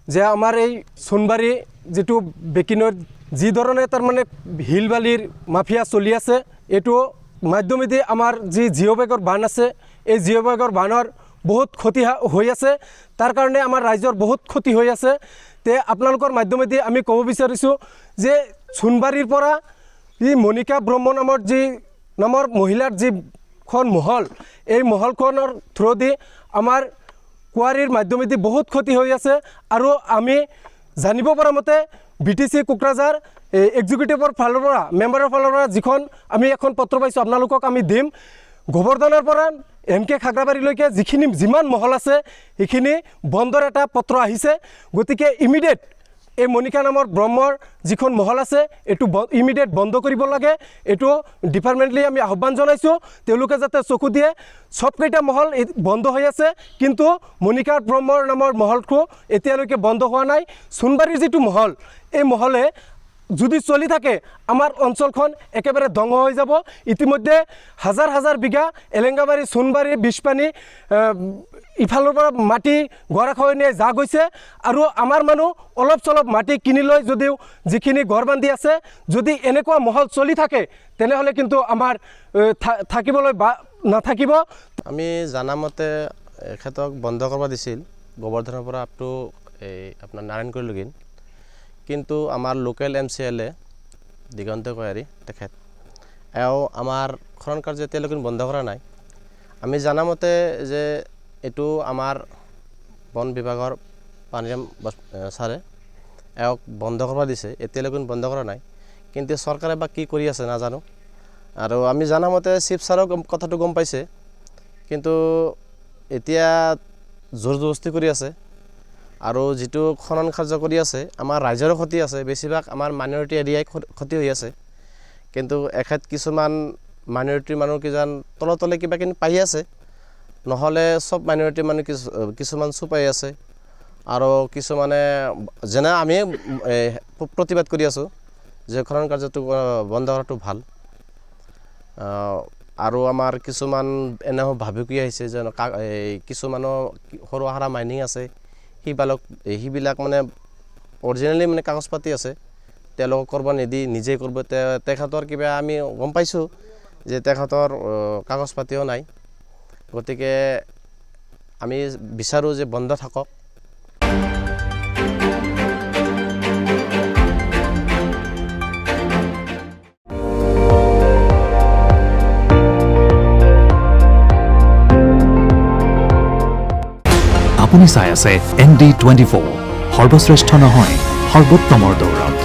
যে আমাৰ এই সোণবাৰী যেটো বেকিনৰ যি ধৰণে তাৰ মানে হিল বালিৰ মাফিয়া চলি আছে এটো মাধ্যমেদি আমাৰ যি জিঅ' বেগৰ বান আছে এই জিঅ' বেগৰ বানৰ বহুত ক্ষতি হৈ আছে তাৰ কাৰণে আমাৰ ৰাইজৰ বহুত ক্ষতি হৈ আছে তে আপোনালোকৰ মাধ্যমেদি আমি ক'ব বিচাৰিছো যে সোণবাৰীৰ পৰা ই মনিকা ব্ৰহ্ম নামৰ যি নামৰ মহিলাৰ যি খন মহল এই মহলখনৰ থ্ৰুদি আমাৰ কুৱাৰীৰ মাধ্যমেদি বহুত ক্ষতি হৈ আছে আৰু আমি জানিব পৰা মতে বিটিসি কোকৰাঝাৰ এক্সিকিউটিভৰ ফালৰ পৰা মেম্বাৰৰ ফালৰ পৰা যিখন আমি এখন পত্ৰ পাইছো আপোনালোকক আমি দিম গোবৰ্ধনৰ পৰা এমকে খাগৰাবাৰীলৈকে যিমান মহল আছে এইখিনি বন্ধৰ এটা পত্ৰ আহিছে গতিকে ইমিডিয়েট এই মনিকা নামৰ ব্ৰহ্মৰ যিখন মহল আছে এটো ইমিডিয়েট বন্ধ কৰিব লাগে এটো ডিপাৰ্টমেণ্টলি আমি আহ্বান জনাইছো তেওঁলোকে যাতে চকু দিয়ে সবকেইটা মহল বন্ধ হৈ আছে কিন্তু মনিকা ব্ৰহ্মৰ নামৰ মহলটো এতিয়ালৈকে বন্ধ হোৱা নাই সোণবাৰীৰ যিটো মহল এই মহলে যদি চলি থাকে আমাৰ অঞ্চলখন একেবাৰে ধ্বংস হৈ যাব ইতিমধ্যে হাজাৰ হাজাৰ বিঘা এলেংগাবাৰী সোণবাৰী বিশপানী ইফালৰ পৰা মাটি গৰাখহনীয়াই যা গৈছে আৰু আমাৰ মানুহ অলপ চলপ মাটি কিনি লৈ যদিও যিখিনি ঘৰ বান্ধি আছে যদি এনেকুৱা মহল চলি থাকে তেনেহলে কিন্তু আমাৰ থাকিবলৈ নাথাকিব আমি জানামতে এখেতক বন্ধ কৰিব দিছিল গোবৰ্ধনৰ পৰা আপ টু আপোনাৰ নাৰায়ণপুৰলৈকে কিন্তু আমাৰ লোকেল MCLA দিগন্ত কয়াৰী তেখেত এও আমাৰ খনন কাৰ্য এতিয়ালৈকে বন্ধ কৰা নাই আমি জানামতে যে এটো আমাৰ বন বিভাগৰ পানীৰাম ছাৰে এওক বন্ধ কৰিব দিছে এতিয়ালৈকে বন্ধ কৰা নাই কিন্তু চৰকাৰে বা কি কৰি আছে নাজানো আৰু আমি জানামতে চিফ ছাৰক কথাটো গম পাইছে কিন্তু এতিয়া জোৰ জবস্তি কৰি আছে আৰু যেটো খনন কাৰ্য কৰি আছে আমাৰ ৰাইজৰ ক্ষতি আছে বেছিভাগ আমাৰ মাইনৰিটি এৰিয়াই ক্ষতি হৈ আছে কিন্তু এখেত কিছুমান মাইনৰিটিৰ মানুহ কিজান তলতলে কিবা কিনি পাই আছে নহলে সব মাইনৰিটি মানুহ কিছুমান চুপাই আছে আৰু কিছুমানে যেনে আমি প্ৰতিবাদ কৰি আছো যে খনন কাৰ্যটো বন্ধ কৰাটো ভাল আৰু আমাৰ কিছুমান এনেও ভাবুকি আহিছে যে কিছুমানৰ সৰু হাৰা মাইনিং আছে হিবিলাক মানে অৰিজিনালি মানে কাগজ পাতি আছে তেওঁলোকক কৰিব নিদি নিজে কৰিব তেখেতৰ কিবা আমি গম পাইছো যে তেখেতৰ কাগজ পাতিও নাই গতিকে আমি বিচাৰো যে বন্ধ থাকক আপুনি চাই আছে ND24 সৰ্বশ্ৰেষ্ঠ নহয় সৰ্বোত্তমৰ দৌৰত